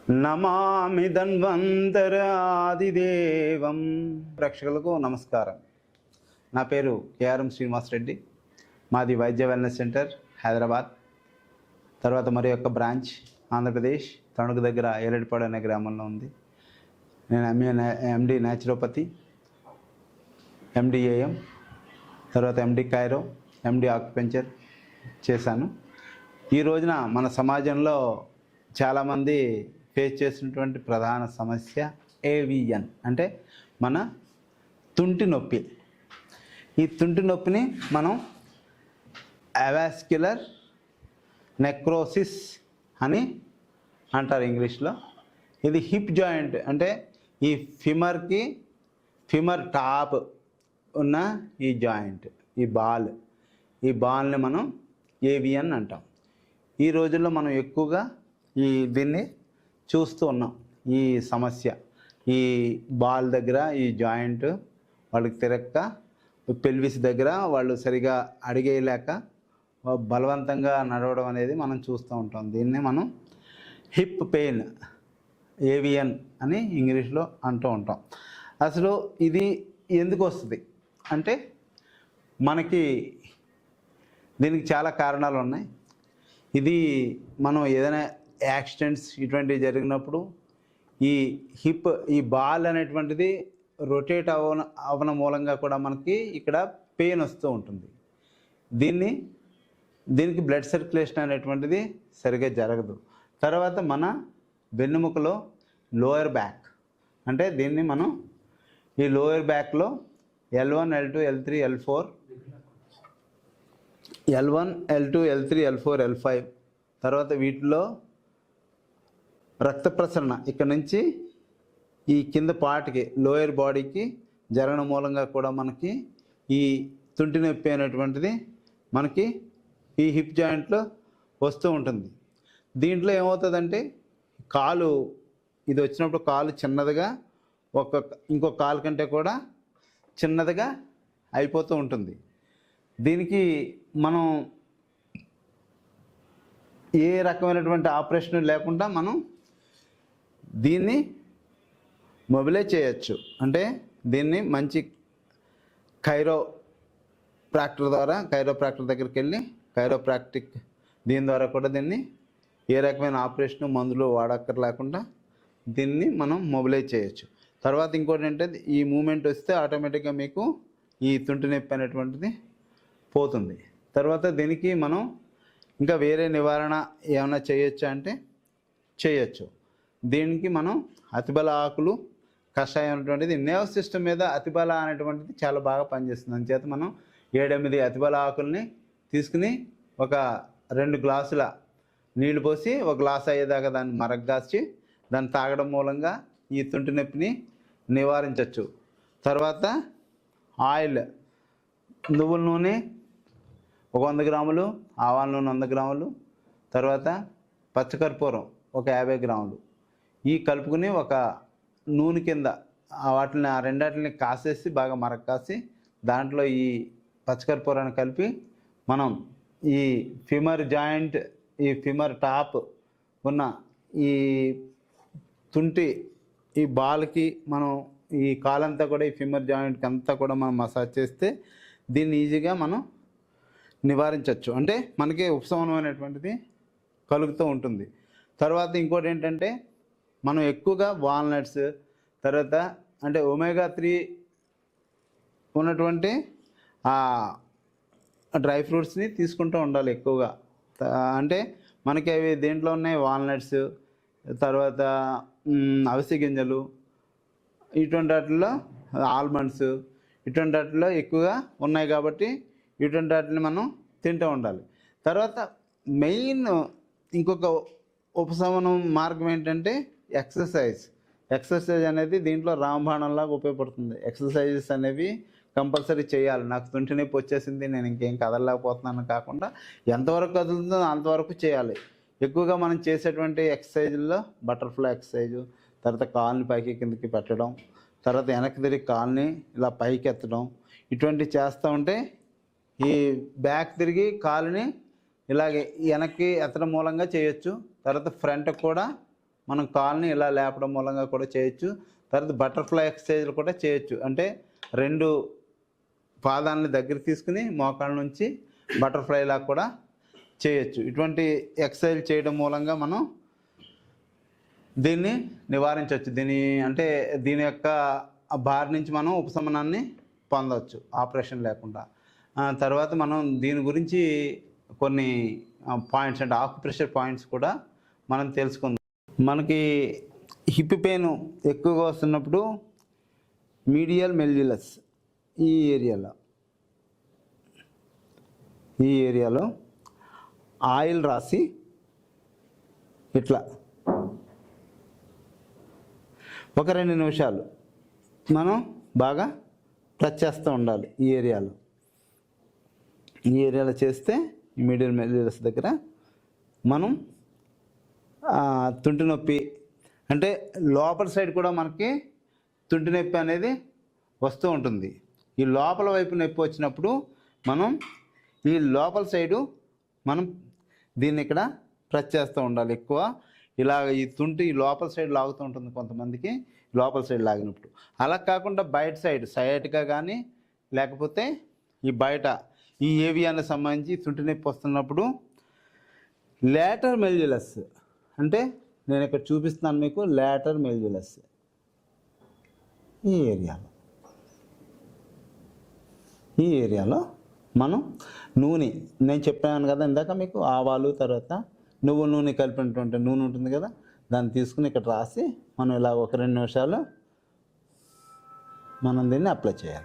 నమామి ధన్వంతరాదిదేవం. ప్రేక్షకులకు నమస్కారం. నా పేరు కేఆర్ఎం శ్రీనివాస్ రెడ్డి. మాది వైద్య వెల్నెస్ సెంటర్ హైదరాబాద్. తర్వాత మరి యొక్క బ్రాంచ్ ఆంధ్రప్రదేశ్ తణుకు దగ్గర ఏలడిపాడు అనే గ్రామంలో ఉంది. నేను ఎండి న్యాచురోపతి, ఎండిఏఎం, తర్వాత ఎండి కైరో, ఎండి ఆక్యుపెంచర్ చేశాను. ఈ రోజున మన సమాజంలో చాలామంది ఫేస్ చేసినటువంటి ప్రధాన సమస్య ఏవిఎన్ అంటే మన తుంటి నొప్పి. ఈ తుంటి నొప్పిని మనం అవాస్క్యులర్ నెక్రోసిస్ అని అంటారు ఇంగ్లీష్లో. ఇది హిప్ జాయింట్ అంటే ఈ ఫిమర్ టాప్ ఉన్న ఈ జాయింట్, ఈ బాల్ని మనం ఏవిఎన్ అంటాం. ఈ రోజుల్లో మనం ఎక్కువగా దీన్ని చూస్తూ ఉన్నాం. ఈ సమస్య ఈ బాల్ దగ్గర ఈ జాయింట్ వాళ్ళకి తిరక్క, పెల్విస్ దగ్గర వాళ్ళు సరిగా అడిగేయలేక బలవంతంగా నడవడం అనేది మనం చూస్తూ ఉంటాం. దీన్ని మనం హిప్ పెయిన్, ఏవిఎన్ అని ఇంగ్లీష్లో అంటూ ఉంటాం. అసలు ఇది ఎందుకు వస్తుంది అంటే మనకి దీనికి చాలా కారణాలు ఉన్నాయి. ఇది మనం ఏదైనా యాక్సిడెంట్స్ ఇటువంటివి జరిగినప్పుడు ఈ బాల్ అనేటువంటిది రొటేట్ అవన మూలంగా కూడా మనకి ఇక్కడ పెయిన్ వస్తూ ఉంటుంది. దీనికి బ్లడ్ సర్క్యులేషన్ అనేటువంటిది సరిగ్గా జరగదు. తర్వాత మన వెన్నుముకలో లోయర్ బ్యాక్ అంటే దీన్ని మనం ఈ లోయర్ బ్యాక్లో L1, L2, L3, L4, L3, L5 తర్వాత వీటిలో రక్త ప్రసరణ ఇక్కడ నుంచి ఈ కింద పార్ట్కి లోయర్ బాడీకి జరగడం మూలంగా కూడా మనకి ఈ తుంటి నొప్పి అనేటువంటిది మనకి ఈ హిప్ జాయింట్లో వస్తూ ఉంటుంది. దీంట్లో ఏమవుతుందంటే ఇది వచ్చినప్పుడు కాలు చిన్నదిగా ఇంకో కాలు కంటే కూడా చిన్నదిగా అయిపోతూ ఉంటుంది. దీనికి మనం ఏ రకమైనటువంటి ఆపరేషన్ లేకుండా మనం దీన్ని మొబిలైజ్ చేయొచ్చు. అంటే దీన్ని మంచి కైరోప్రాక్టర్ దగ్గరికి వెళ్ళి దీని ద్వారా కూడా దీన్ని ఏ రకమైన ఆపరేషన్ మందులు వాడక్కర్ లేకుండా దీన్ని మనం మొబిలైజ్ చేయొచ్చు. తర్వాత ఇంకోటి ఏంటంటే ఈ మూమెంట్ వస్తే ఆటోమేటిక్గా మీకు ఈ తుంటి నొప్పి అనేటువంటిది పోతుంది. తర్వాత దీనికి మనం ఇంకా వేరే నివారణ ఏమైనా చేయొచ్చా అంటే చేయొచ్చు. దీనికి మనం అతిబల ఆకులు కషాయం అనేటువంటిది నర్వ్ సిస్టమ్ మీద అతిబల అనేటువంటిది చాలా బాగా పనిచేస్తుంది. అందుచేత మనం 7-8 అతిబల ఆకుల్ని తీసుకుని ఒక 2 గ్లాసుల నీళ్లు పోసి ఒక గ్లాస్ అయ్యేదాకా దాన్ని మరగ్గాసి దాన్ని తాగడం మూలంగా ఈ తుంటి నొప్పిని నివారించవచ్చు. తర్వాత ఆయిల్, నువ్వుల నూనె ఒక 100 గ్రాములు, ఆవాల నూనె 100 గ్రాములు, తర్వాత పచ్చకర్పూరం ఒక 50 గ్రాములు ఈ కలుపుకుని ఒక నూనె కింద వాటిని ఆ రెండాటిని కాసేసి బాగా మరక్కాసి దాంట్లో ఈ పచ్చకర్పూరాన్ని కలిపి మనం ఈ ఫిమర్ జాయింట్, ఈ ఫిమర్ టాప్ ఉన్న ఈ తుంటి ఈ బాల్కి మనం ఈ కాలంతా కూడా ఈ ఫిమర్ జాయింట్కి అంతా కూడా మనం మసాజ్ చేస్తే దీన్ని ఈజీగా మనం నివారించవచ్చు. అంటే మనకి ఉపశమనం అనేటువంటిది కలుగుతూ ఉంటుంది. తర్వాత ఇంకోటి ఏంటంటే మనం ఎక్కువగా వాల్నట్స్, తర్వాత అంటే ఒమేగా-3 ఉన్నటువంటి డ్రై ఫ్రూట్స్ని తీసుకుంటూ ఉండాలి ఎక్కువగా. అంటే మనకి అవి దేంట్లో ఉన్నాయి, వాల్నట్స్, తర్వాత అవిసె గింజలు, ఇటువంటి వాటిల్లో ఆల్మండ్స్, ఇటువంటి వాటిల్లో ఎక్కువగా ఉన్నాయి కాబట్టి ఇటువంటి వాటిని మనం తింటూ ఉండాలి. తర్వాత మెయిన్ ఇంకొక ఉపశమనం మార్గం ఏంటంటే ఎక్సర్సైజ్ అనేది దీంట్లో రాంబాణంలాగా ఉపయోగపడుతుంది. ఎక్సర్సైజెస్ అనేవి కంపల్సరీ చేయాలి. నాకు తుంటి నొప్పి వచ్చేసింది, నేను ఇంకేం కదలలేకపోతున్నాను కాకుండా ఎంతవరకు కదులుతుందో అంతవరకు చేయాలి. ఎక్కువగా మనం చేసేటువంటి ఎక్సర్సైజుల్లో బటర్ఫ్లై ఎక్సర్సైజు, తర్వాత కాలుని పైకి కిందకి పెట్టడం, తర్వాత వెనక్కి తిరిగి కాలుని ఇలా పైకి ఎత్తడం, ఇటువంటివి చేస్తూ ఉంటే ఈ బ్యాక్ తిరిగి కాలుని ఇలాగే వెనక్కి ఎత్తడం మూలంగా చేయొచ్చు. తర్వాత ఫ్రంట్ కూడా మనం కాల్ని ఇలా లేపడం మూలంగా కూడా చేయొచ్చు. తర్వాత బటర్ఫ్లై ఎక్సర్సైజ్లు కూడా చేయొచ్చు. అంటే 2 పాదాలని దగ్గర తీసుకుని మోకాళ్ళ నుంచి బటర్ఫ్లైలా కూడా చేయొచ్చు. ఇటువంటి ఎక్సర్సైజ్ చేయడం మూలంగా మనం దీన్ని నివారించవచ్చు. దీని యొక్క బారి నుంచి మనం ఉపశమనాన్ని పొందవచ్చు ఆపరేషన్ లేకుండా. తర్వాత మనం దీని గురించి కొన్ని పాయింట్స్ అంటే ఆక్యుప్రెషర్ పాయింట్స్ కూడా మనం తెలుసుకుందాం. మనకి హిప్ పెయిన్ ఎక్కువగా వస్తున్నప్పుడు మీడియల్ మెల్యులస్ ఈ ఏరియాలో ఆయిల్ రాసి ఇట్లా ఒక 2 నిమిషాలు మనం బాగా టచ్ చేస్తూ ఉండాలి. ఈ ఏరియాలో చేస్తే మీడియల్ మెల్యులస్ దగ్గర మనం తుంటి నొప్పి అంటే లోపల సైడ్ కూడా మనకి తుంటి నొప్పి అనేది వస్తూ ఉంటుంది. ఈ లోపల వైపు నొప్పి వచ్చినప్పుడు మనం ఈ లోపల సైడు మనం దీన్ని ఇక్కడ ప్రెస్ చేస్తూ ఉండాలి. ఎక్కువ ఇలాగ ఈ తుంటి లోపల సైడ్ లాగుతూ ఉంటుంది కొంతమందికి, లోపల సైడ్ లాగినప్పుడు. అలా కాకుండా బయట సైడ్ సయాటికా కానీ లేకపోతే ఈ బయట ఈ ఏవియానికి సంబంధించి తుంటి నొప్పి వస్తున్నప్పుడు లేటర్ మెల్యులస్ అంటే నేను ఇక్కడ చూపిస్తున్నాను మీకు. లేటర్ మెల్యులస్ ఈ ఏరియాలో మనం నూనె, నేను చెప్పాను కదా ఇందాక మీకు, ఆవాలు తర్వాత నువ్వుల నూనె కలిపినటువంటి నూనె ఉంటుంది కదా, దాన్ని తీసుకుని ఇక్కడ రాసి మనం ఇలా ఒక 2 నిమిషాలు మనం దీన్ని అప్లై చేయాలి.